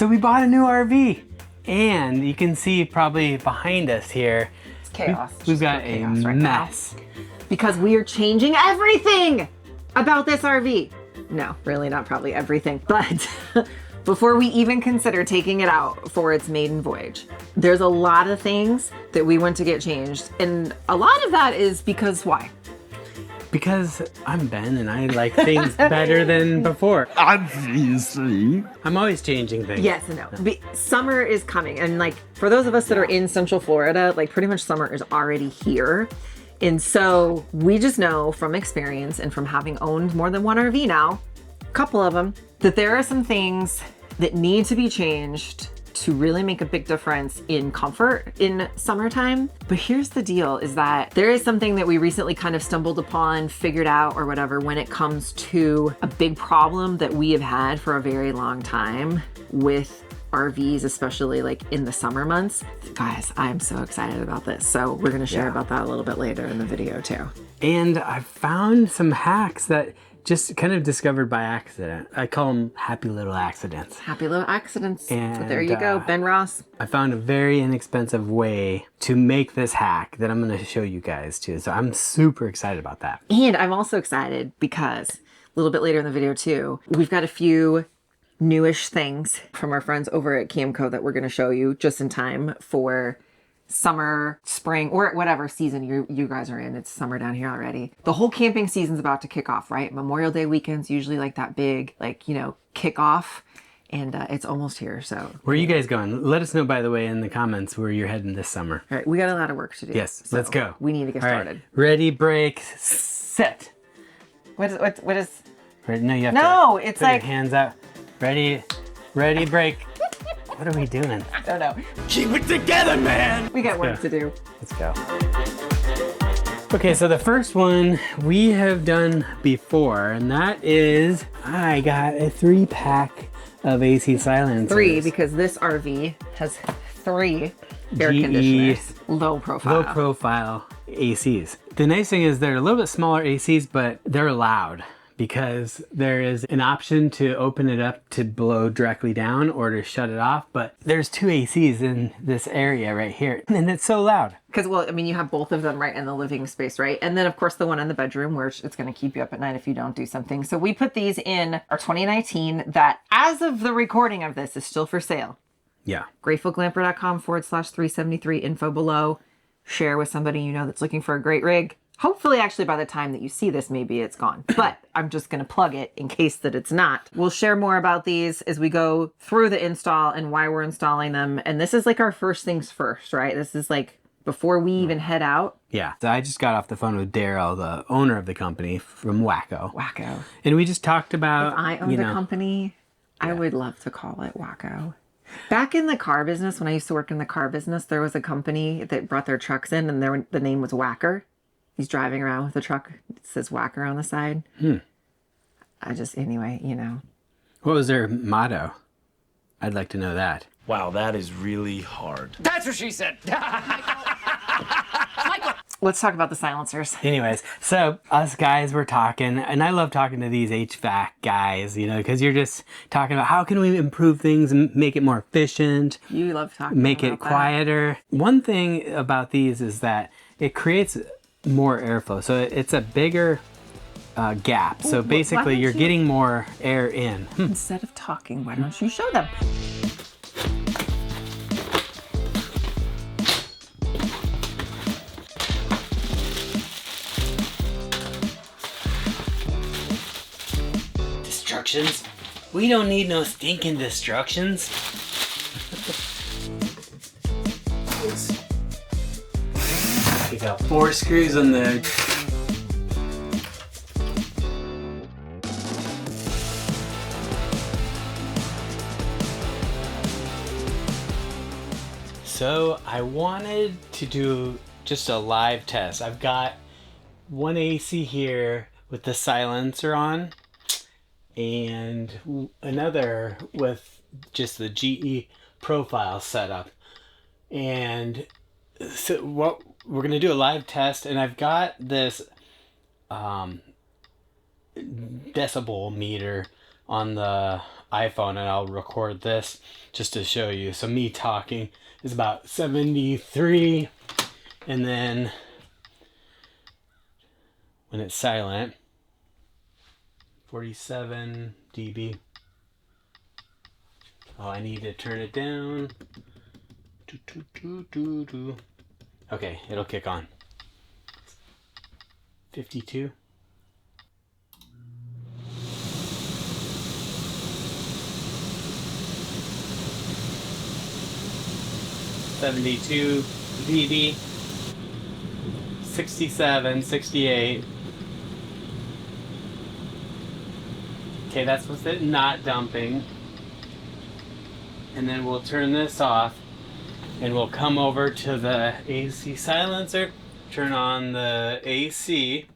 So we bought a new RV, and you can see probably behind us here, It's chaos. we've got a mess. Because we are changing everything about this RV. No, really not probably everything, but before we even consider taking it out for its maiden voyage, there's a lot of things that we want to get changed. And a lot of that is because why? Because I'm Ben and I like things better than before. Obviously. I'm always changing things. Yes and no. Summer is coming. And like for those of us that are in Central Florida, like pretty much summer is already here. And so we just know from experience and from having owned more than one RV now, a couple of them, that there are some things that need to be changed to really make a big difference in comfort in summertime. But here's the deal is that there is something that we recently kind of stumbled upon, figured out or whatever when it comes to a big problem that we have had for a very long time with RVs, especially like in the summer months. Guys, I'm so excited about this. So we're gonna share about that a little bit later in the video too. And I found some hacks that just kind of discovered by accident. I call them happy little accidents. Happy little accidents. And, so there you go, Ben Ross. I found a very inexpensive way to make this hack that I'm gonna show you guys too. So I'm super excited about that. And I'm also excited because a little bit later in the video too, we've got a few newish things from our friends over at Camco that we're gonna show you just in time for summer, spring, or whatever season you guys are in. It's summer down here already. The whole camping season's about to kick off, right? Memorial Day weekend's usually like that big, like, you know, kickoff, and it's almost here. So where are you guys going? Let us know, by the way, in the comments where you're heading this summer. all right, we got a lot of work to do. Yes, so let's go. We need to get started. Right. Ready, break, set. What is? Right, no, you have No, to it's put like your hands out. Ready, break. What are we doing? I don't know. Keep it together, man. We got work to do. Let's go. Okay, so the first one we have done before, and that is I got a 3-pack of AC silencers. 3 because this RV has 3 air conditioners. Low profile ACs. The nice thing is they're a little bit smaller ACs, but they're loud because there is an option to open it up to blow directly down or to shut it off. But there's 2 ACs in this area right here, and it's so loud. Because, well, I mean, you have both of them right in the living space, right? And then, of course, the one in the bedroom where it's going to keep you up at night if you don't do something. So we put these in our 2019 that, as of the recording of this, is still for sale. Yeah. gratefulglamper.com/373 info below. Share with somebody you know that's looking for a great rig. Hopefully, actually, by the time that you see this, maybe it's gone. But I'm just going to plug it in case that it's not. We'll share more about these as we go through the install and why we're installing them. And this is like our first things first, right? This is like before we even head out. Yeah. So I just got off the phone with Daryl, the owner of the company from Wacko. Wacko. And we just talked about, If I owned a company, I would love to call it Wacko. Back in the car business, when I used to work in the car business, there was a company that brought their trucks in and the name was Whacker. He's driving around with a truck. It says Whacker on the side. Anyway, you know. What was their motto? I'd like to know that. Wow, that is really hard. That's what she said. Let's talk about the silencers. Anyways, so us guys were talking, and I love talking to these HVAC guys, you know, because you're just talking about how can we improve things and make it more efficient. You love talking make about it quieter. One thing about these is that it creates more airflow. So it's a bigger gap. So basically you're getting more air in. Instead of talking, why don't you show them? Destructions? We don't need no stinking destructions. We got 4 screws on the So I wanted to do just a live test. I've got one AC here with the silencer on and another with just the GE profile setup. And so what we're gonna do a live test, and I've got this decibel meter on the iPhone, and I'll record this just to show you. So me talking is about 73, and then when it's silent, 47 dB. Oh, I need to turn it down. Okay, it'll kick on. 52. $72 dB, 67, 68. Okay, that's with it not dumping. And then we'll turn this off and we'll come over to the AC silencer, turn on the AC.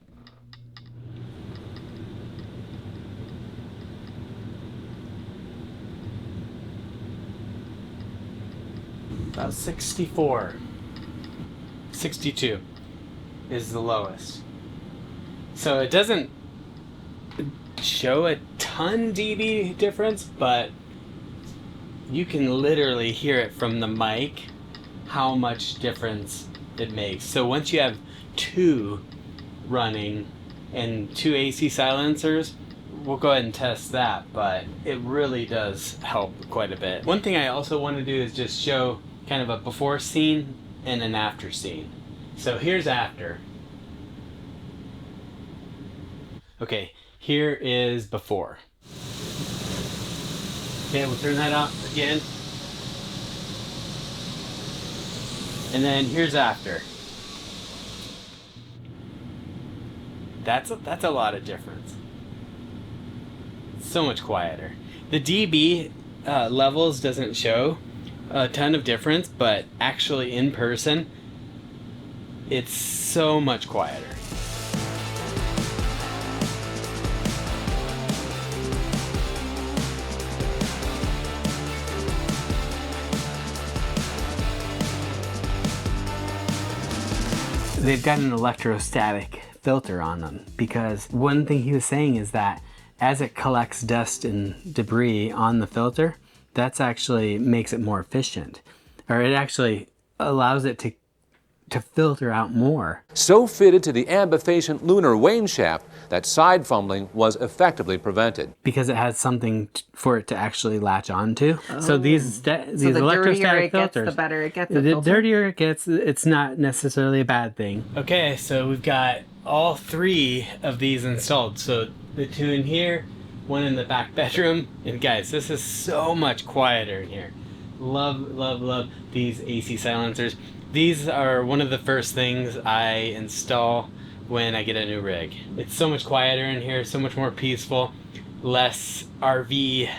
About 64. 62 is the lowest. So it doesn't show a ton dB difference, but you can literally hear it from the mic how much difference it makes. So once you have two running and two AC silencers, we'll go ahead and test that, but it really does help quite a bit. One thing I also want to do is just show kind of a before scene and an after scene. So here's after. Okay, here is before. Okay, we'll turn that off again. And then here's after. That's a lot of difference. So much quieter. The dB levels doesn't show a ton of difference, but actually in person, it's so much quieter. They've got an electrostatic filter on them, because one thing he was saying is that as it collects dust and debris on the filter, that's actually makes it more efficient, or it actually allows it to filter out more. So fitted to the ambifacient lunar wane shaft that side fumbling was effectively prevented. Because it has something for it to actually latch onto. Oh. So these the electrostatic dirtier it filters, gets, the better it gets. the dirtier it gets, it's not necessarily a bad thing. Okay, so we've got all three of these installed. So the two in here, one in the back bedroom, and guys, this is so much quieter in here. Love, love, love these AC silencers. These are one of the first things I install when I get a new rig. It's so much quieter in here, so much more peaceful, less RV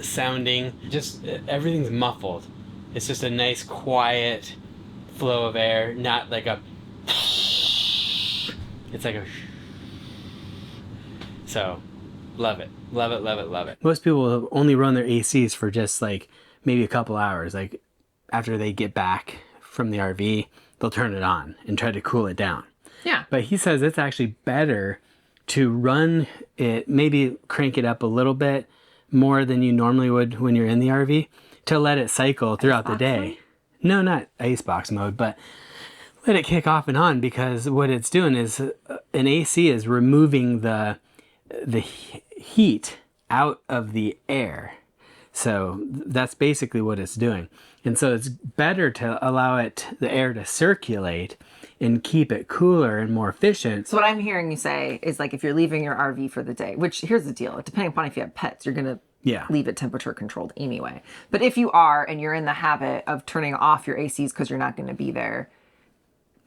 sounding. Just everything's muffled. It's just a nice quiet flow of air, not like a it's like a so love it, love it, love it, love it. Most people will only run their ACs for just like maybe a couple hours. Like after they get back from the RV, they'll turn it on and try to cool it down. Yeah. But he says it's actually better to run it, maybe crank it up a little bit more than you normally would when you're in the RV, to let it cycle throughout the day. Mode? No, not icebox mode, but let it kick off and on, because what it's doing is an AC is removing the heat out of the air. So that's basically what it's doing. And so it's better to allow the air to circulate and keep it cooler and more efficient. So what I'm hearing you say is, like, if you're leaving your RV for the day, which here's the deal, depending upon if you have pets, you're going to leave it temperature controlled anyway. But if you are, and you're in the habit of turning off your ACs because you're not going to be there,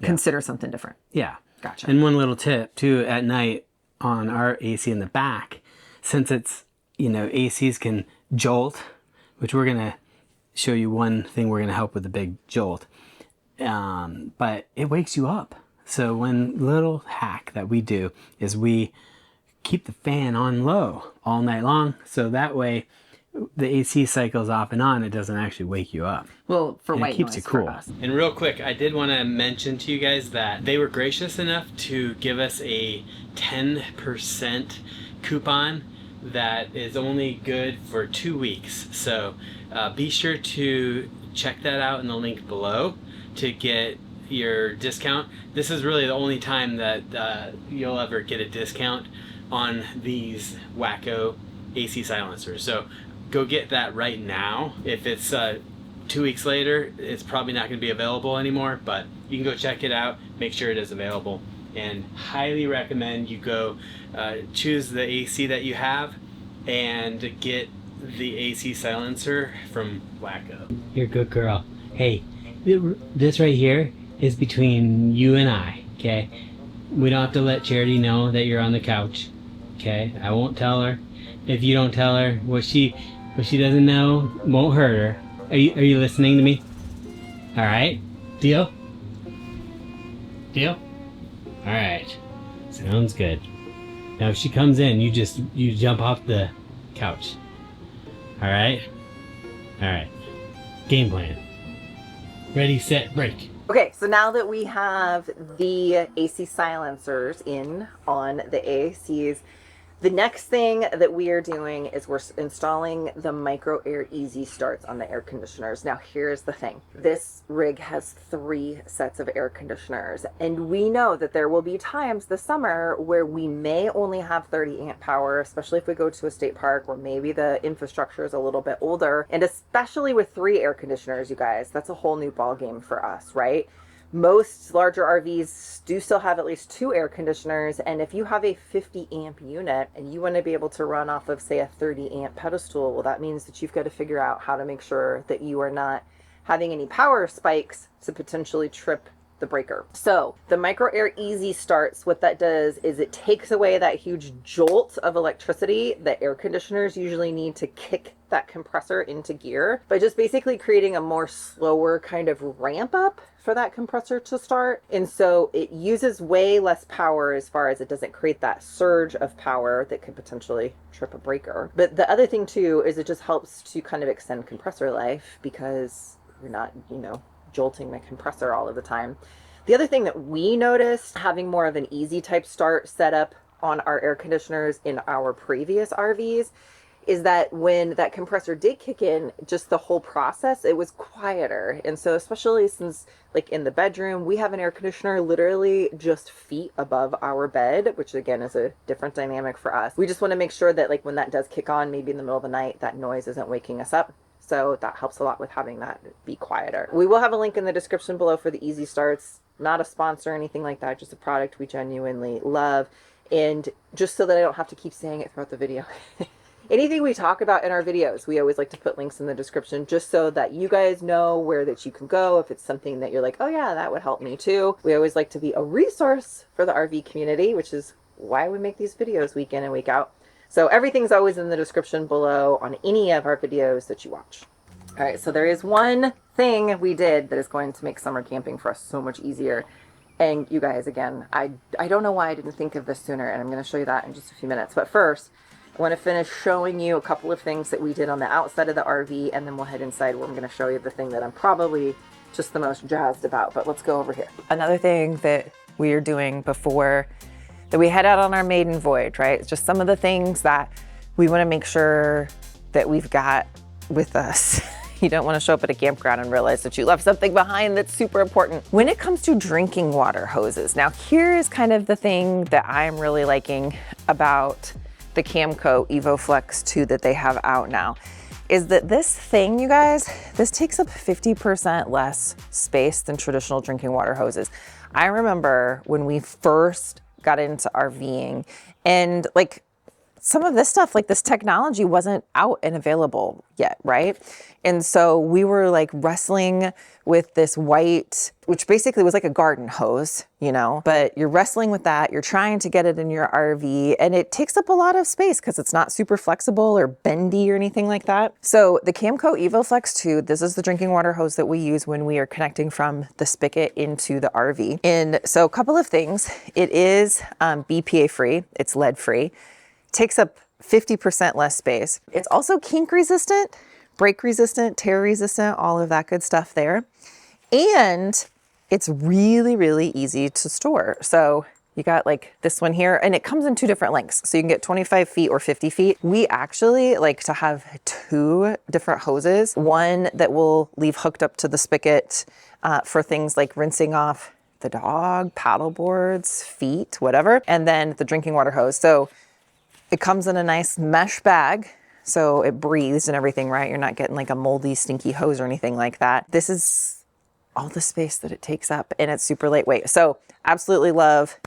consider something different. Yeah. Gotcha. And one little tip too, at night on our AC in the back, since it's, ACs can jolt, which we're going to show you one thing we're going to help with the big jolt. But it wakes you up. So one little hack that we do is we keep the fan on low all night long. So that way the AC cycles off and on. It doesn't actually wake you up. Well, for white it keeps noise, you cool. for us. And real quick, I did want to mention to you guys that they were gracious enough to give us a 10% coupon that is only good for 2 weeks. So be sure to check that out in the link below to get your discount. This is really the only time that you'll ever get a discount on these wacko AC silencers. So go get that right now. If it's 2 weeks later, it's probably not going to be available anymore, but you can go check it out, make sure it is available, and highly recommend you go choose the AC that you have and get the AC silencer from Wacko. You're a good girl. Hey, this right here is between you and I, okay? We don't have to let Charity know that you're on the couch, okay? I won't tell her. If you don't tell her, what she doesn't know won't hurt her. Are you listening to me? All right, deal? Deal? All right, sounds good. Now if she comes in, you jump off the couch. All right? All right, game plan. Ready, set, break. Okay, so now that we have the AC silencers in on the ACs, the next thing that we are doing is we're installing the micro air EasyStarts on the air conditioners. Now here's the thing. This rig has 3 sets of air conditioners, and we know that there will be times this summer where we may only have 30 amp power, especially if we go to a state park where maybe the infrastructure is a little bit older. And especially with 3 air conditioners, you guys, that's a whole new ball game for us, right? Most larger RVs do still have at least 2 air conditioners, and if you have a 50 amp unit and you want to be able to run off of, say, a 30 amp pedestal, well, that means that you've got to figure out how to make sure that you are not having any power spikes to potentially trip the breaker. So the micro air EasyStarts, what that does is it takes away that huge jolt of electricity that air conditioners usually need to kick that compressor into gear, by just basically creating a more slower kind of ramp up for that compressor to start. And so it uses way less power as far as it doesn't create that surge of power that could potentially trip a breaker. But the other thing too is it just helps to kind of extend compressor life because you're not, you know, jolting the compressor all of the time. The other thing that we noticed having more of an easy type start setup on our air conditioners in our previous RVs is that when that compressor did kick in, just the whole process, it was quieter. And so especially since like in the bedroom, we have an air conditioner literally just feet above our bed, which again is a different dynamic for us. We just want to make sure that like when that does kick on, maybe in the middle of the night, that noise isn't waking us up. So that helps a lot with having that be quieter. We will have a link in the description below for the EasyStarts. Not a sponsor or anything like that, just a product we genuinely love. And just so that I don't have to keep saying it throughout the video. Anything we talk about in our videos, we always like to put links in the description just so that you guys know where that you can go if it's something that you're like, oh yeah, that would help me too. We always like to be a resource for the RV community, which is why we make these videos week in and week out. So everything's always in the description below on any of our videos that you watch. All right, so there is one thing we did that is going to make summer camping for us so much easier. And you guys, again, I don't know why I didn't think of this sooner, and I'm going to show you that in just a few minutes. But first, I want to finish showing you a couple of things that we did on the outside of the RV, and then we'll head inside where I'm going to show you the thing that I'm probably just the most jazzed about. But let's go over here. Another thing that we are doing before that we head out on our maiden voyage, right? It's just some of the things that we want to make sure that we've got with us. You don't want to show up at a campground and realize that you left something behind that's super important. When it comes to drinking water hoses, now here is kind of the thing that I'm really liking about the Camco EvoFlex 2 that they have out now, is that this thing, you guys, this takes up 50% less space than traditional drinking water hoses. I remember when we first got into RVing and like some of this stuff, like this technology wasn't out and available yet, right? And so we were like wrestling with this white, which basically was like a garden hose, you know, but you're wrestling with that. You're trying to get it in your RV and it takes up a lot of space because it's not super flexible or bendy or anything like that. So the Camco EvoFlex 2, this is the drinking water hose that we use when we are connecting from the spigot into the RV. And so a couple of things, it is BPA free, it's lead free. Takes up 50% less space. It's also kink resistant, break resistant, tear resistant, all of that good stuff there. And it's really, really easy to store. So You got like this one here, and it comes in 2 different lengths. So you can get 25 feet or 50 feet. We actually like to have 2 different hoses. One that will leave hooked up to the spigot for things like rinsing off the dog, paddle boards, feet, whatever. And then the drinking water hose. So it comes in a nice mesh bag. So it breathes and everything, right? You're not getting like a moldy, stinky hose or anything like that. This is all the space that it takes up, and it's super lightweight. So absolutely love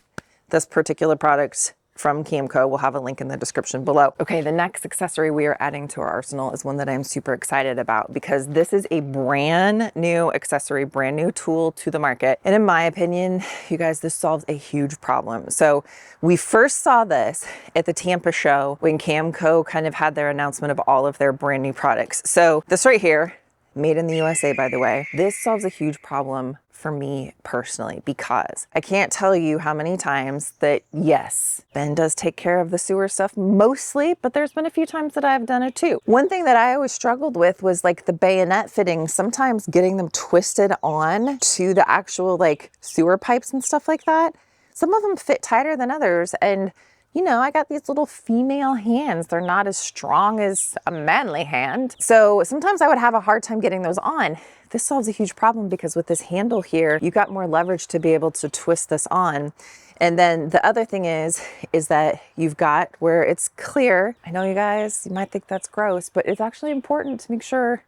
this particular product from Camco. We'll have a link in the description below. Okay, the next accessory we are adding to our arsenal is one that I'm super excited about because this is a brand new accessory, brand new tool to the market. And in my opinion, you guys, this solves a huge problem. So we first saw this at the Tampa show when Camco kind of had their announcement of all of their brand new products. So this right here, made in the USA, by the way, this solves a huge problem for me personally, because I can't tell you how many times that, yes, Ben does take care of the sewer stuff mostly, but there's been a few times that I've done it too. One thing that I always struggled with was like the bayonet fittings, sometimes getting them twisted on to the actual like sewer pipes and stuff like that. Some of them fit tighter than others, and you know, I got these little female hands. They're not as strong as a manly hand. So sometimes I would have a hard time getting those on. This solves a huge problem because with this handle here, you got more leverage to be able to twist this on. And then the other thing is that you've got where it's clear. I know you guys, you might think that's gross, but it's actually important to make sure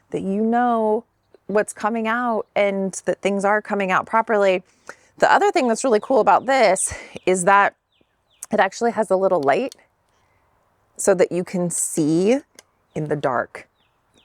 that you know what's coming out and that things are coming out properly. The other thing that's really cool about this is that it actually has a little light so that you can see in the dark.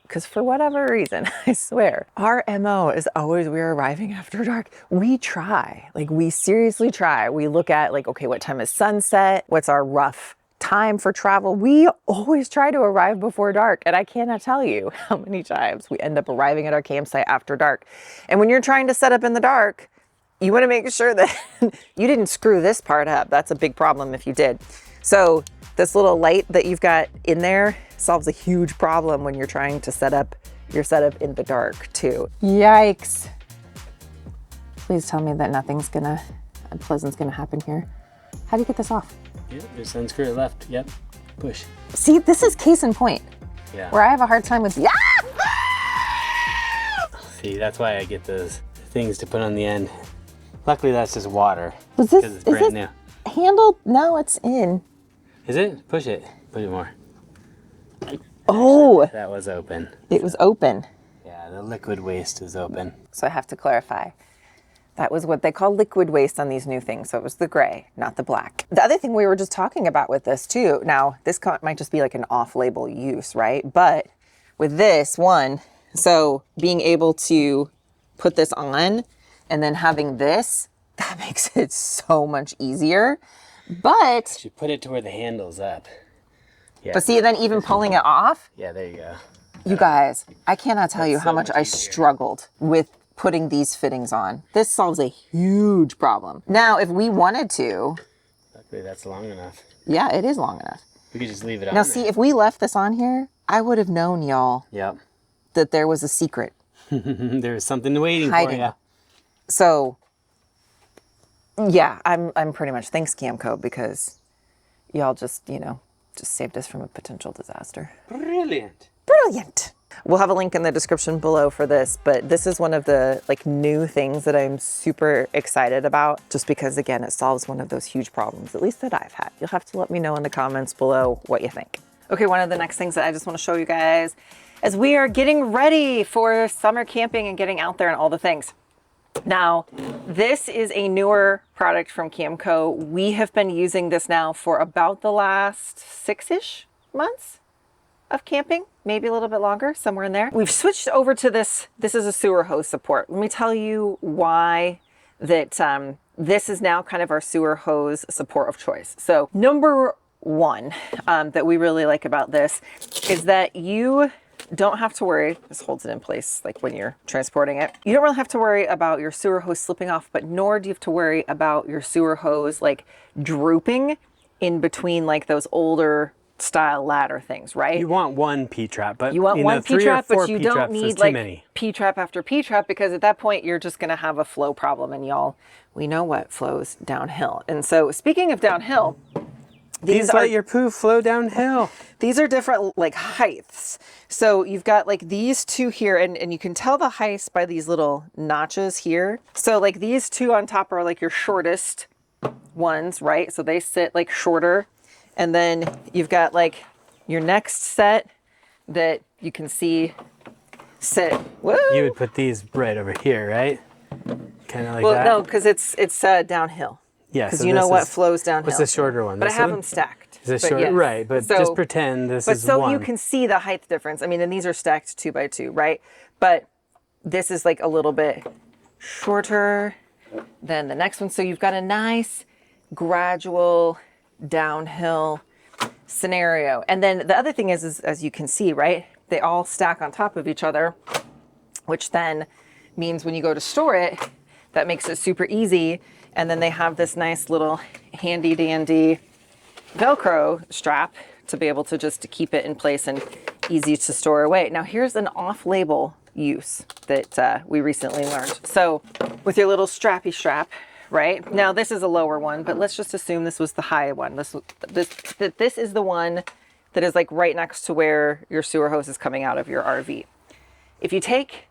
Because for whatever reason, I swear, our MO is always we're arriving after dark. We try, like we seriously try. We look at like, okay, what time is sunset? What's our rough time for travel? We always try to arrive before dark. And I cannot tell you how many times we end up arriving at our campsite after dark. And when you're trying to set up in the dark, you want to make sure that you didn't screw this part up. That's a big problem if you did. So this little light that you've got in there solves a huge problem when you're trying to set up your setup in the dark too. Yikes. Please tell me that nothing's unpleasant's gonna happen here. How do you get this off? Yeah, just unscrew it left. Yep. Push. See, this is case in point. Yeah. Where I have a hard time with, See, that's why I get those things to put on the end. Luckily, that's just water. Was this, because it's brand new. Handled? No, it's in. Is it? Push it. Push it more. Oh, That was open. it was open. Yeah, the liquid waste is open. So I have to clarify. That was what they call liquid waste on these new things. So it was the gray, not the black. The other thing we were just talking about with this too, now this might just be like an off-label use, right? But with this one, so being able to put this on and then having this, that makes it so much easier. But You put it to where the handle's up. Yeah. But see, then even pulling it off, Yeah, there you go. you guys, I cannot tell you how so much much I easier. struggled with putting these fittings on. This solves a huge problem. Now, if we wanted to, Luckily, that's long enough. yeah, it is long enough. We could just leave it on Now, there. see, if we left this on here, I would have known, y'all, Yep. that there was a secret. There's something waiting Hiding. for you. So, yeah, I'm pretty much thanks Camco because y'all just saved us from a potential disaster. Brilliant. Brilliant. We'll have a link in the description below for this, but this is one of the new things that I'm super excited about just because, again, it solves one of those huge problems, at least that I've had. You'll have to let me know in the comments below what you think. Okay, one of the next things that I just want to show you guys as we are getting ready for summer camping and getting out there and all the things. Now, this is a newer product from Camco. We have been using this now for about the last 6-ish months of camping, maybe a little bit longer, somewhere in there. We've switched over to this. This is a sewer hose support. Let me tell you why that this is now kind of our sewer hose support of choice. So number one that we really like about this is that you don't have to worry, this holds it in place like when you're transporting it. You don't really have to worry about your sewer hose slipping off, but nor do you have to worry about your sewer hose like drooping in between like those older style ladder things, right? You want one P-trap, but You want one 3 or P-trap, 4 but you don't P-traps is need too like many. P-trap after P-trap, because at that point you're just going to have a flow problem, and y'all, we know what flows downhill. And so speaking of downhill, These let your poo flow downhill. these are different like heights. So you've got like these two here, and you can tell the heights by these little notches here. So like these two on top are like your shortest ones, right? So they sit like shorter. And then you've got like your next set that you can see sit. Woo! You would put these right over here, right? Kind of like Well, that? no, because it's downhill. Yeah. Because so you know this what is- flows downhill. What's the shorter one? But I This have one? them stacked. Is this But short? yes. Right, but So- just pretend this But is so one. you can see the height difference. I mean, and these are stacked 2 by 2, right? But this is like a little bit shorter than the next one. So you've got a nice gradual downhill scenario. And then the other thing is as you can see, right? They all stack on top of each other, which then means when you go to store it, that makes it super easy. And then they have this nice little handy dandy Velcro strap to be able to just keep it in place and easy to store away. Now here's an off-label use that we recently learned. So with your little strappy strap, right? Now this is a lower one, but let's just assume this was the high one. This is the one that is like right next to where your sewer hose is coming out of your RV. If you take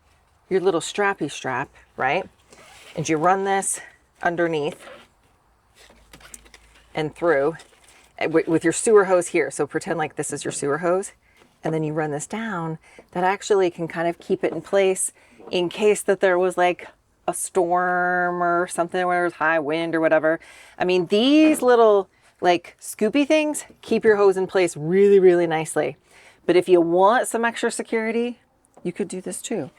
your little strappy strap, right, and you run this underneath and through with your sewer hose here. So pretend like this is your sewer hose, and then you run this down. That actually can kind of keep it in place in case that there was like a storm or something where there's high wind or whatever. I mean, these little like scoopy things keep your hose in place really, really nicely. But if you want some extra security, you could do this too.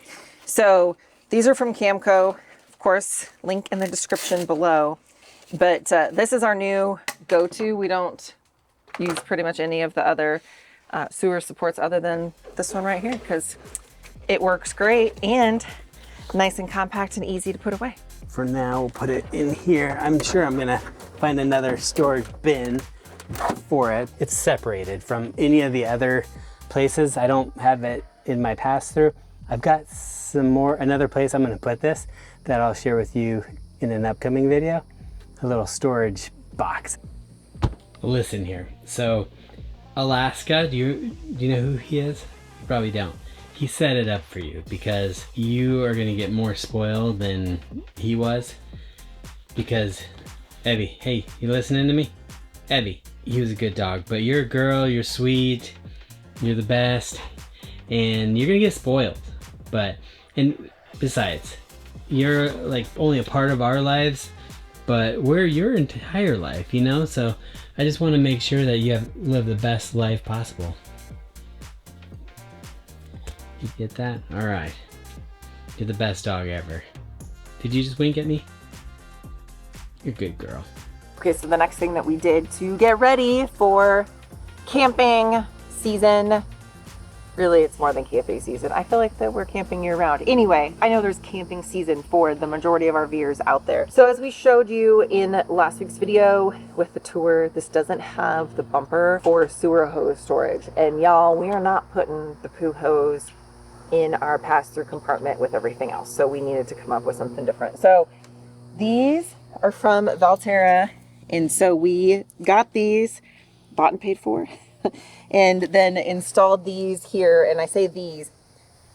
So these are from Camco, of course, link in the description below. But this is our new go-to. We don't use pretty much any of the other sewer supports other than this one right here, because it works great and nice and compact and easy to put away. For now, we'll put it in here. I'm sure I'm gonna find another storage bin for it. It's separated from any of the other places. I don't have it in my pass-through. I've got another place I'm gonna put this that I'll share with you in an upcoming video. A little storage box. Listen here. So Alaska, do you know who he is? You probably don't. He set it up for you because you are gonna get more spoiled than he was. Because Evie, hey, you listening to me? Evie, he was a good dog, but you're a girl, you're sweet, you're the best, and you're gonna get spoiled. And besides, you're like only a part of our lives, but we're your entire life, you know? So I just want to make sure that you live the best life possible. You get that? All right. You're the best dog ever. Did you just wink at me? You're a good girl. Okay, so the next thing that we did to get ready for camping season, really it's more than camping season. I feel like that we're camping year round. Anyway, I know there's camping season for the majority of RVers out there. So as we showed you in last week's video with the tour, this doesn't have the bumper for sewer hose storage. And y'all, we are not putting the poo hose in our pass-through compartment with everything else. So we needed to come up with something different. So these are from Valterra. And so we got these, bought and paid for, and then installed these here. And I say these,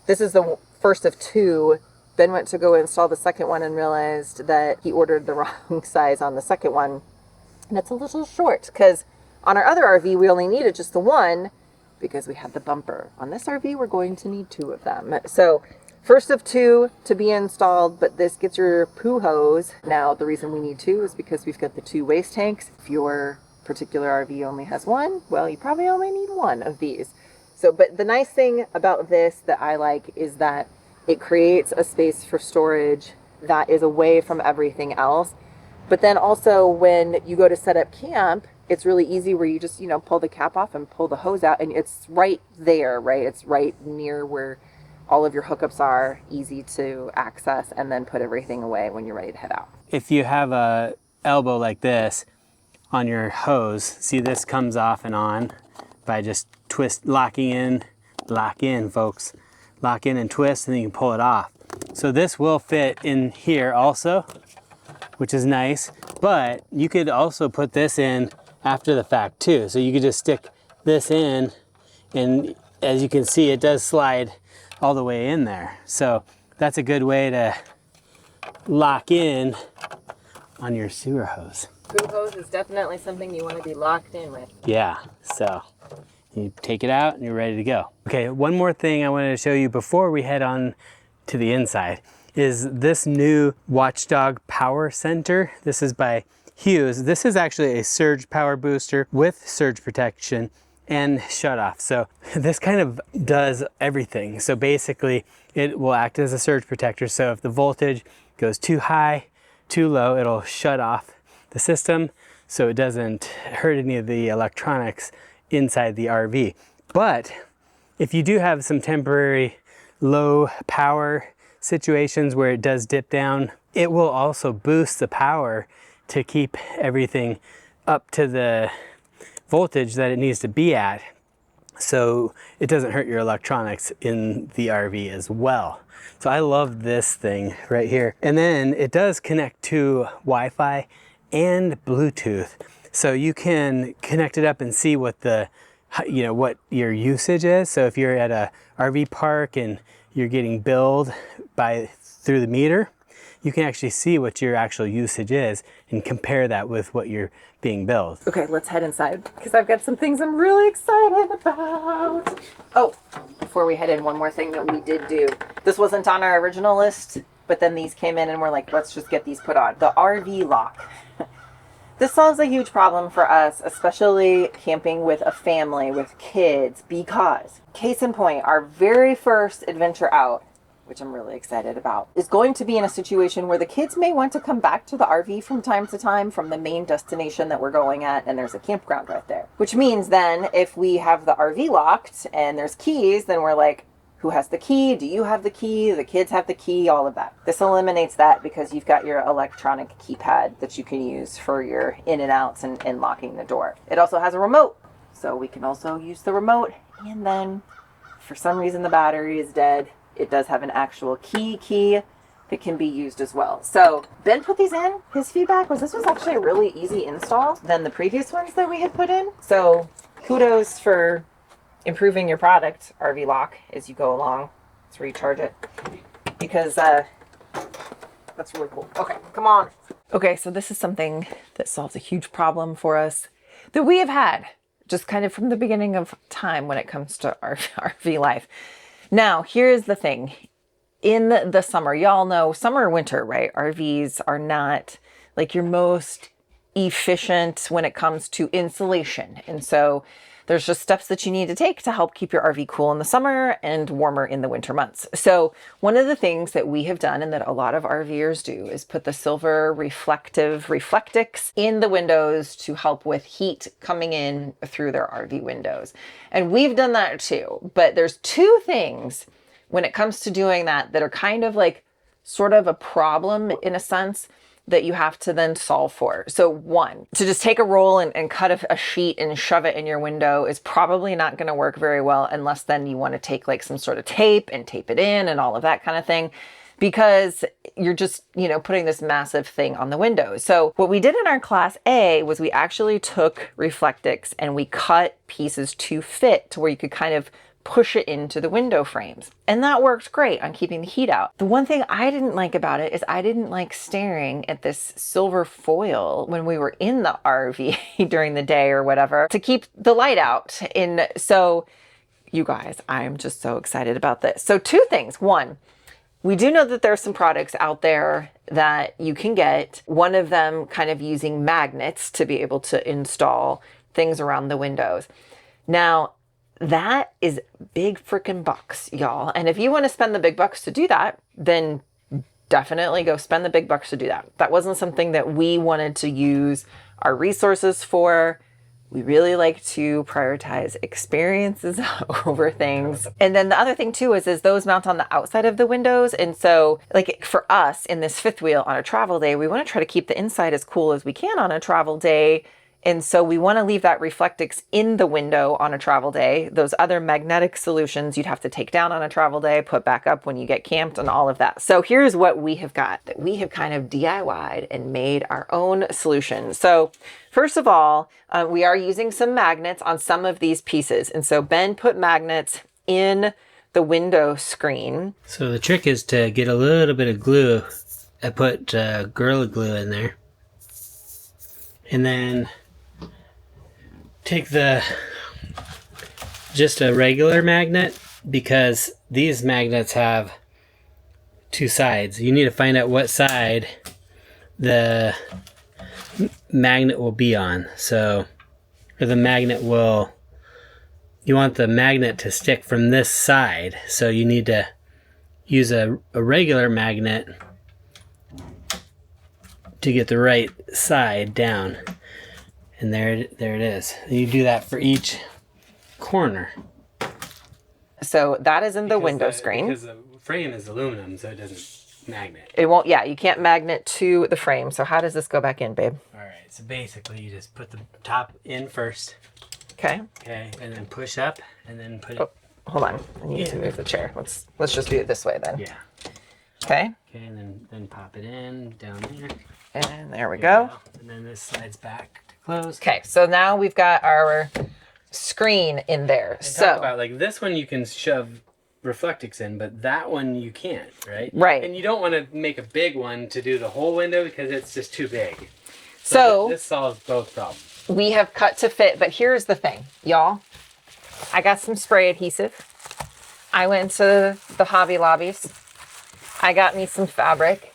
this is the first of 2. Ben went to go install the second one and realized that he ordered the wrong size on the second one. And it's a little short because on our other RV, we only needed just the one because we had the bumper. On this RV, we're going to need 2 of them. So first of 2 to be installed, but this gets your poo hose. Now, the reason we need 2 is because we've got the 2 waste tanks. If your particular RV only has 1, well, you probably only need 1 of these. So, but the nice thing about this that I like is that it creates a space for storage that is away from everything else. But then also when you go to set up camp, it's really easy where you just, pull the cap off and pull the hose out, and it's right there, right? It's right near where all of your hookups are, easy to access, and then put everything away when you're ready to head out. If you have a elbow like this on your hose, see this comes off and on, by just lock in folks, lock in and twist, and then you can pull it off. So this will fit in here also, which is nice, but you could also put this in after the fact too. So you could just stick this in, and as you can see, it does slide all the way in there. So that's a good way to lock in on your sewer hose. Poop hose is definitely something you want to be locked in with. Yeah, so you take it out and you're ready to go. Okay, one more thing I wanted to show you before we head on to the inside is this new Watchdog Power Center. This is by Hughes. This is actually a surge power booster with surge protection and shut off. So this kind of does everything. So basically it will act as a surge protector. So if the voltage goes too high, too low, it'll shut off the system so it doesn't hurt any of the electronics inside the RV. But if you do have some temporary low power situations where it does dip down, it will also boost the power to keep everything up to the voltage that it needs to be at, so it doesn't hurt your electronics in the RV as well. So I love this thing right here. And then it does connect to Wi-Fi and Bluetooth. So you can connect it up and see what what your usage is. So if you're at a RV park and you're getting billed through the meter, you can actually see what your actual usage is and compare that with what you're being billed. Okay, let's head inside because I've got some things I'm really excited about. Oh, before we head in, one more thing that we did do. This wasn't on our original list, but then these came in and we're like, let's just get these put on. The RV lock. This solves a huge problem for us, especially camping with a family, with kids, because, case in point, our very first adventure out, which I'm really excited about, is going to be in a situation where the kids may want to come back to the RV from time to time from the main destination that we're going at, and there's a campground right there. Which means then, if we have the RV locked and there's keys, then we're like, who has the key? Do you have the key? The kids have the key? All of that. This eliminates that because you've got your electronic keypad that you can use for your in and outs and locking the door. It also has a remote, so we can also use the remote. And then, for some reason the battery is dead, it does have an actual key that can be used as well. So Ben put these in. His feedback was this was actually a really easy install than the previous ones that we had put in. So kudos for improving your product, RV lock, as you go along. Let's recharge it because that's really cool. Okay, come on. Okay, so this is something that solves a huge problem for us that we have had just kind of from the beginning of time when it comes to RV life. Now, here's the thing. In the summer, y'all know summer or winter, right? RVs are not like your most efficient when it comes to insulation. And so there's just steps that you need to take to help keep your RV cool in the summer and warmer in the winter months. So one of the things that we have done and that a lot of RVers do is put the silver reflectix in the windows to help with heat coming in through their RV windows. And we've done that too, but there's two things when it comes to doing that are kind of like sort of a problem in a sense that you have to then solve for. So one, to just take a roll and cut a sheet and shove it in your window is probably not going to work very well unless then you want to take like some sort of tape and tape it in and all of that kind of thing, because you're just, putting this massive thing on the window. So what we did in our class A was we actually took Reflectix and we cut pieces to fit to where you could kind of push it into the window frames. And that worked great on keeping the heat out. The one thing I didn't like about it is I didn't like staring at this silver foil when we were in the RV during the day or whatever to keep the light out. And so you guys, I'm just so excited about this. So two things. One, we do know that there are some products out there that you can get. One of them kind of using magnets to be able to install things around the windows. Now, that is big freaking bucks, y'all. And if you want to spend the big bucks to do that, then definitely go spend the big bucks to do that. That wasn't something that we wanted to use our resources for. We really like to prioritize experiences over things. And then the other thing too is those mount on the outside of the windows. And so like for us in this fifth wheel on a travel day, we want to try to keep the inside as cool as we can on a travel day. And so we want to leave that Reflectix in the window on a travel day. Those other magnetic solutions you'd have to take down on a travel day, put back up when you get camped and all of that. So here's what we have got that we have kind of DIY'd and made our own solution. So first of all, we are using some magnets on some of these pieces. And so Ben put magnets in the window screen. So the trick is to get a little bit of glue. I put Gorilla Glue in there. And then take just a regular magnet, because these magnets have two sides. You need to find out what side the magnet will be on. So, or the magnet will, you want the magnet to stick from this side. So you need to use a regular magnet to get the right side down. And there it is. You do that for each corner. So that is in the window screen. Because the frame is aluminum, so it doesn't magnet. It won't, yeah, you can't magnet to the frame. So how does this go back in, babe? All right, so basically you just put the top in first. Okay. Okay, and then push up, and then put it. Oh, hold on, I need to move the chair. Let's just do it this way then. Yeah. Okay. Okay, and then pop it in down there. And there we go. And then this slides back to close. Okay, so now we've got our screen in there. And So talk about, like, this one you can shove Reflectix in, but that one you can't, right? Right. And you don't want to make a big one to do the whole window because it's just too big. So this solves both problems. we have cut to fit, but here's the thing, y'all. I got some spray adhesive. I went to the Hobby Lobbies. I got me some fabric.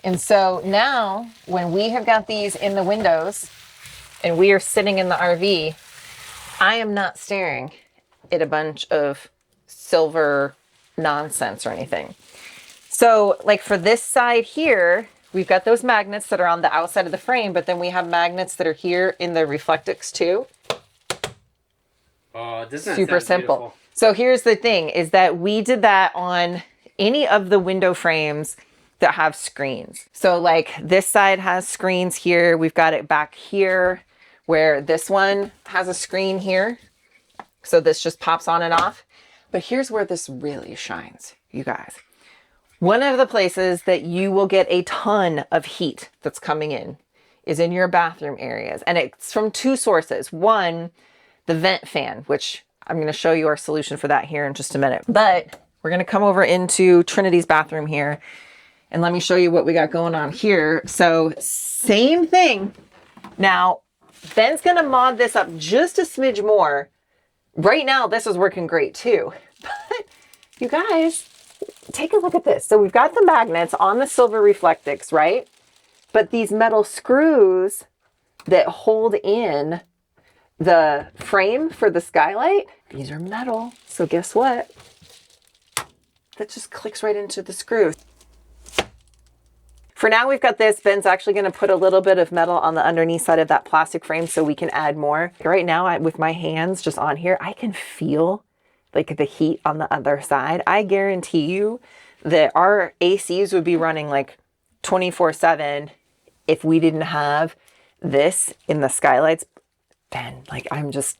And so now when we have got these in the windows and we are sitting in the RV, I am not staring at a bunch of silver nonsense or anything. So like for this side here, we've got those magnets that are on the outside of the frame, but then we have magnets that are here in the Reflectix too. Oh, doesn't that Super sound simple. beautiful? So here's the thing is that we did that on any of the window frames that have screens. So like this side has screens here. We've got it back here where this one has a screen here. So this just pops on and off. But here's where this really shines, you guys. One of the places that you will get a ton of heat that's coming in is in your bathroom areas. And it's from two sources. One, the vent fan, which I'm going to show you our solution for that here in just a minute. But we're going to come over into Trinity's bathroom here and let me show you what we got going on here. So same thing. Now, Ben's going to mod this up just a smidge more. Right now, this is working great too. But you guys, take a look at this. So we've got the magnets on the silver Reflectix, right? But these metal screws that hold in the frame for the skylight, these are metal. So guess what? That just clicks right into the screw. For now, we've got this. Ben's actually going to put a little bit of metal on the underneath side of that plastic frame so we can add more. Right now, with my hands just on here, I can feel like the heat on the other side. I guarantee you that our ACs would be running like 24/7 if we didn't have this in the skylights. Ben, like I'm just,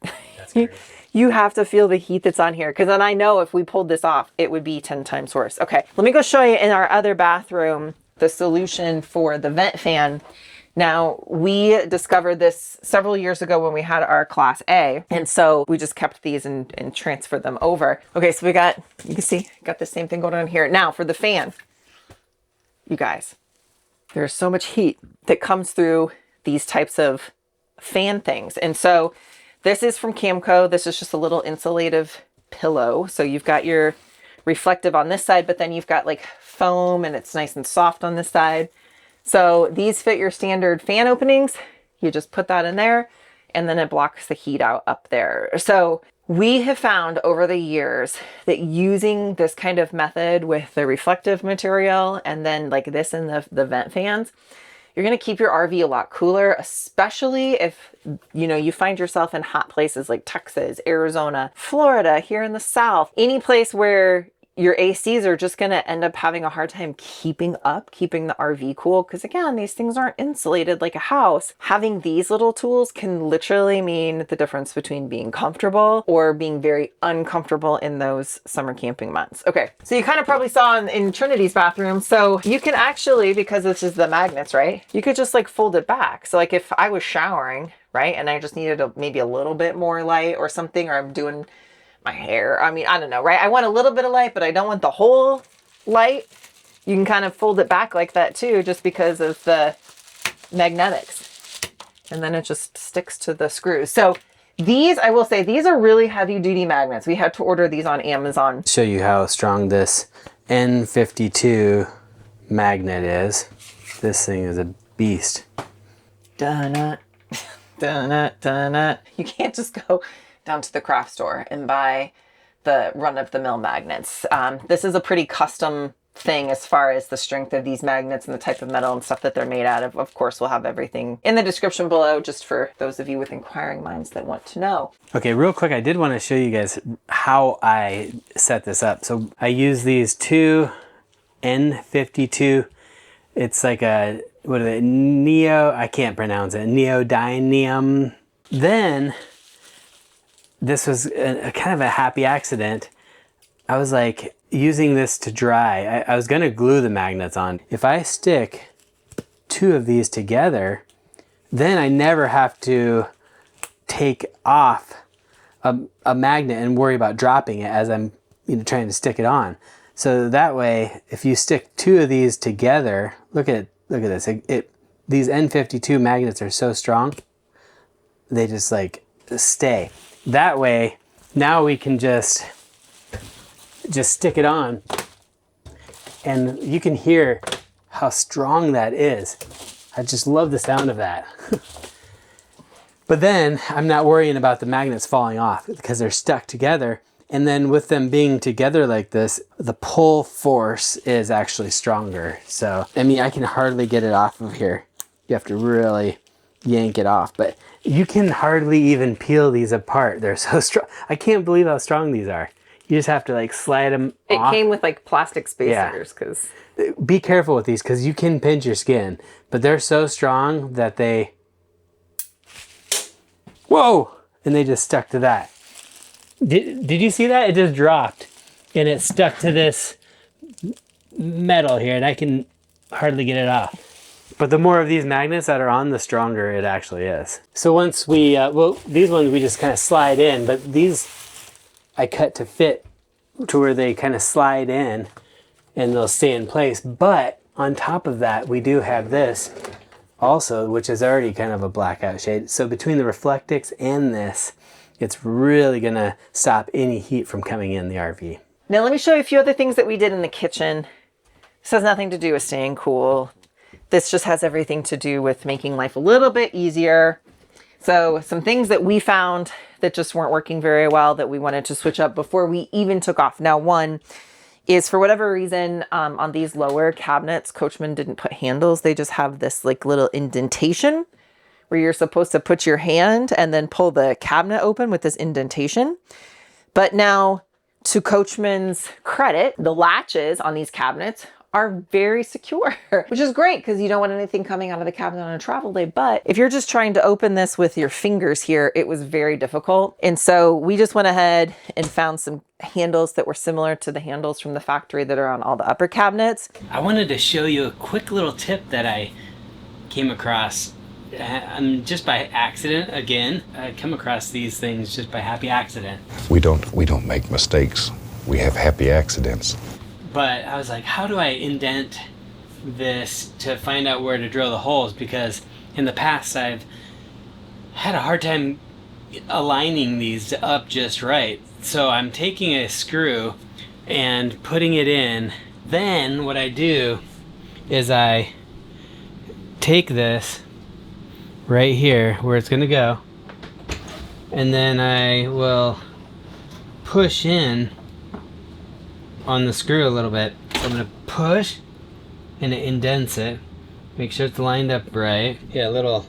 you have to feel the heat that's on here. Cause then I know if we pulled this off, it would be 10 times worse. Okay, let me go show you in our other bathroom, the solution for the vent fan. Now, we discovered this several years ago when we had our Class A. And so we just kept these and transferred them over. Okay, so we got, you can see, got the same thing going on here. Now, for the fan, you guys, there's so much heat that comes through these types of fan things. And so this is from Camco. This is just a little insulative pillow. So you've got your reflective on this side, but then you've got like foam and it's nice and soft on this side. So these fit your standard fan openings. You just put that in there and then it blocks the heat out up there. So we have found over the years that using this kind of method with the reflective material and then like this in the vent fans, you're going to keep your RV a lot cooler, especially if, you know, you find yourself in hot places like Texas, Arizona, Florida, here in the South, any place where your ACs are just going to end up having a hard time keeping the RV cool. Because again, these things aren't insulated like a house. Having these little tools can literally mean the difference between being comfortable or being very uncomfortable in those summer camping months. Okay, so you kind of probably saw in Trinity's bathroom. So you can actually, because this is the magnets, right? You could just like fold it back. So like if I was showering, right, and I just needed maybe a little bit more light or something, or I'm doing my hair, I mean, I don't know, right? I want a little bit of light, but I don't want the whole light. You can kind of fold it back like that too, just because of the magnetics. And then it just sticks to the screws. So these, I will say, these are really heavy duty magnets. We had to order these on Amazon. Show you how strong this N52 magnet is. This thing is a beast. Dun-nut, dun-nut, dun-nut. You can't just go down to the craft store and buy the run-of-the-mill magnets. This is a pretty custom thing as far as the strength of these magnets and the type of metal and stuff that they're made out of. Of course, we'll have everything in the description below just for those of you with inquiring minds that want to know. Okay, real quick, I did want to show you guys how I set this up. So I use these two N52. It's like a, what are they, I can't pronounce it, neodymium. Then this was a kind of a happy accident. I was like using this to dry. I was gonna glue the magnets on. If I stick two of these together, then I never have to take off a magnet and worry about dropping it as I'm trying to stick it on. So that way, if you stick two of these together, look at this. These N52 magnets are so strong, they just like stay. That way, now we can just stick it on, and you can hear how strong that is. I just love the sound of that. But then I'm not worrying about the magnets falling off because they're stuck together. And then with them being together like this, the pull force is actually stronger. So, I mean, I can hardly get it off of here. You have to really yank it off, but you can hardly even peel these apart. They're so strong. I can't believe how strong these are. You just have to like slide them off. It came with like plastic spacers, because be careful with these because you can pinch your skin, but they're so strong that they, whoa, and they just stuck to that. Did you see that? It just dropped and it stuck to this metal here, and I can hardly get it off. But the more of these magnets that are on, the stronger it actually is. So once we, well, these ones we just kind of slide in, but these I cut to fit to where they kind of slide in and they'll stay in place. But on top of that, we do have this also, which is already kind of a blackout shade. So between the Reflectix and this, it's really gonna stop any heat from coming in the RV. Now let me show you a few other things that we did in the kitchen. This has nothing to do with staying cool. This just has everything to do with making life a little bit easier. So some things that we found that just weren't working very well that we wanted to switch up before we even took off. Now, one is, for whatever reason, on these lower cabinets, Coachmen didn't put handles. They just have this like little indentation where you're supposed to put your hand and then pull the cabinet open with this indentation. But now, to Coachman's credit, the latches on these cabinets are very secure, which is great because you don't want anything coming out of the cabinet on a travel day. But if you're just trying to open this with your fingers here, it was very difficult. And so we just went ahead and found some handles that were similar to the handles from the factory that are on all the upper cabinets. I wanted to show you a quick little tip that I came across just by accident. Again, I come across these things just by happy accident. We don't make mistakes. We have happy accidents. But I was like, how do I indent this to find out where to drill the holes? Because in the past I've had a hard time aligning these up just right. So I'm taking a screw and putting it in. Then what I do is I take this right here where it's gonna go, and then I will push in on the screw a little bit. So I'm gonna push and it indents it. Make sure it's lined up right. Yeah, a little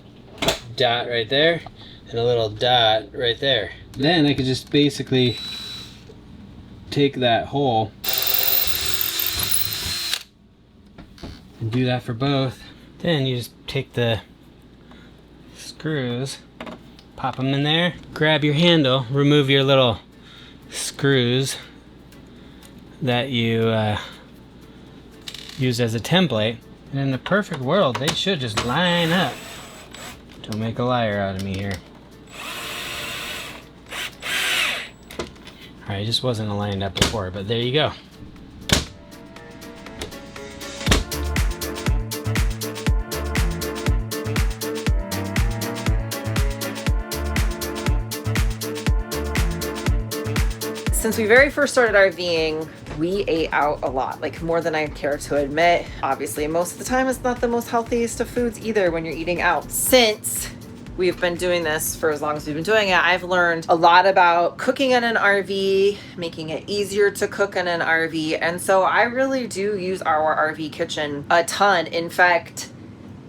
dot right there and a little dot right there. Then I could just basically take that hole and do that for both. Then you just take the screws, pop them in there, grab your handle, remove your little screws that you use as a template, and in the perfect world they should just line up. Don't make a liar out of me here. Alright, it just wasn't lined up before, but there you go. Since we very first started RVing, we ate out a lot, like more than I care to admit. Obviously, most of the time it's not the most healthiest of foods either when you're eating out. Since we've been doing this for as long as we've been doing it, I've learned a lot about cooking in an RV, making it easier to cook in an RV. And so I really do use our RV kitchen a ton. In fact,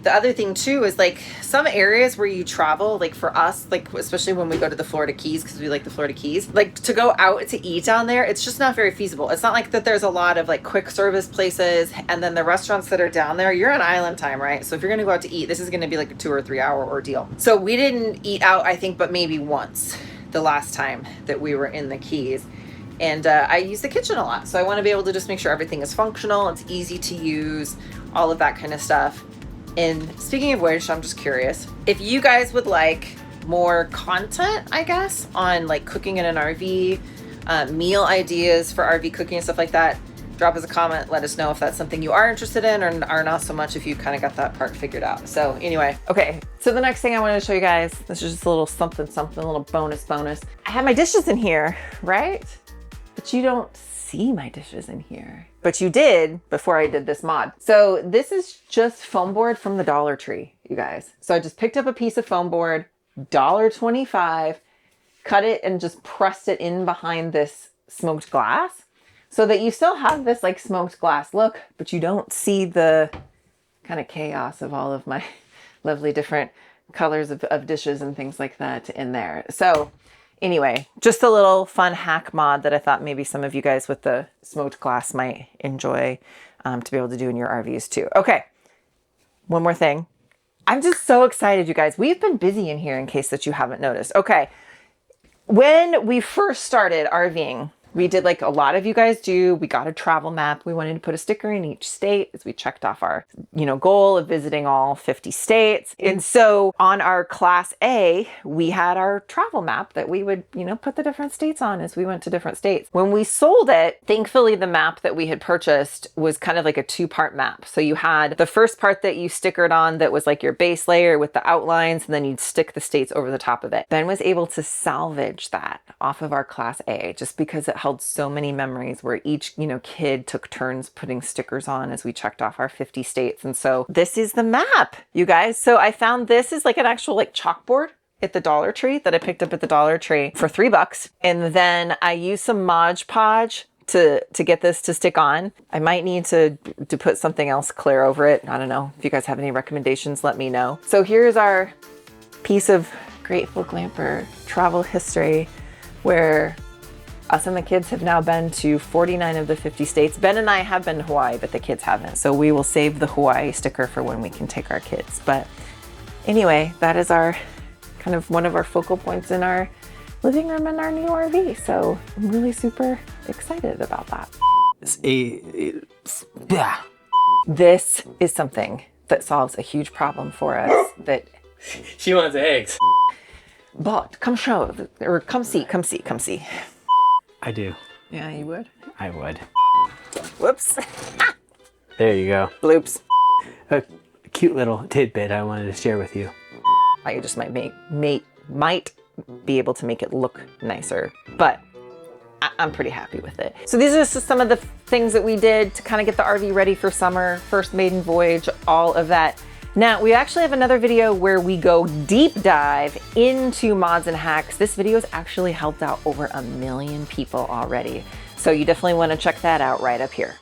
the other thing too is like some areas where you travel, like for us, like especially when we go to the Florida Keys, because we like the Florida Keys, like to go out to eat down there, it's just not very feasible. It's not like that there's a lot of like quick service places, and then the restaurants that are down there, you're on island time, right? So if you're gonna go out to eat, this is gonna be like a 2 or 3 hour ordeal. So we didn't eat out, I think, but maybe once the last time that we were in the Keys. And I use the kitchen a lot. So I wanna be able to just make sure everything is functional, it's easy to use, all of that kind of stuff. And speaking of which, I'm just curious if you guys would like more content, I guess, on like cooking in an RV, meal ideas for RV cooking and stuff like that. Drop us a comment, let us know if that's something you are interested in, or are not so much if you kind of got that part figured out. So anyway, okay, so the next thing I wanted to show you guys, this is just a little something, a little bonus. I have my dishes in here, right? But you don't see my dishes in here. But you did before I did this mod. So this is just foam board from the Dollar Tree, you guys. So I just picked up a piece of foam board, $1.25, cut it and just pressed it in behind this smoked glass so that you still have this like smoked glass look, but you don't see the kind of chaos of all of my lovely different colors of dishes and things like that in there. So anyway, just a little fun hack mod that I thought maybe some of you guys with the smoked glass might enjoy to be able to do in your RVs too. Okay, one more thing. I'm just so excited, you guys. We've been busy in here in case that you haven't noticed. Okay, when we first started RVing, we did like a lot of you guys do. We got a travel map. We wanted to put a sticker in each state as we checked off our, goal of visiting all 50 states. And so on our Class A, we had our travel map that we would, put the different states on as we went to different states. When we sold it, thankfully the map that we had purchased was kind of like a 2-part map. So you had the first part that you stickered on that was like your base layer with the outlines, and then you'd stick the states over the top of it. Ben was able to salvage that off of our Class A just because it held so many memories where each, kid took turns putting stickers on as we checked off our 50 states. And so this is the map, you guys. So I found this is like an actual like chalkboard at the Dollar Tree that I picked up at the Dollar Tree for $3. And then I used some Mod Podge to get this to stick on. I might need to put something else clear over it. I don't know. If you guys have any recommendations, let me know. So here's our piece of Grateful Glamper travel history where us and the kids have now been to 49 of the 50 states. Ben and I have been to Hawaii, but the kids haven't. So we will save the Hawaii sticker for when we can take our kids. But anyway, that is our kind of one of our focal points in our living room in our new RV. So I'm really super excited about that. This is something that solves a huge problem for us that She wants eggs. But come show, or come see. I do. Yeah, you would? I would. Whoops. There you go. Bloops. A cute little tidbit I wanted to share with you. I just might be able to make it look nicer, but I'm pretty happy with it. So these are just some of the things that we did to kind of get the RV ready for summer, first maiden voyage, all of that. Now, we actually have another video where we go deep dive into mods and hacks. This video has actually helped out over 1 million people already. So you definitely want to check that out right up here.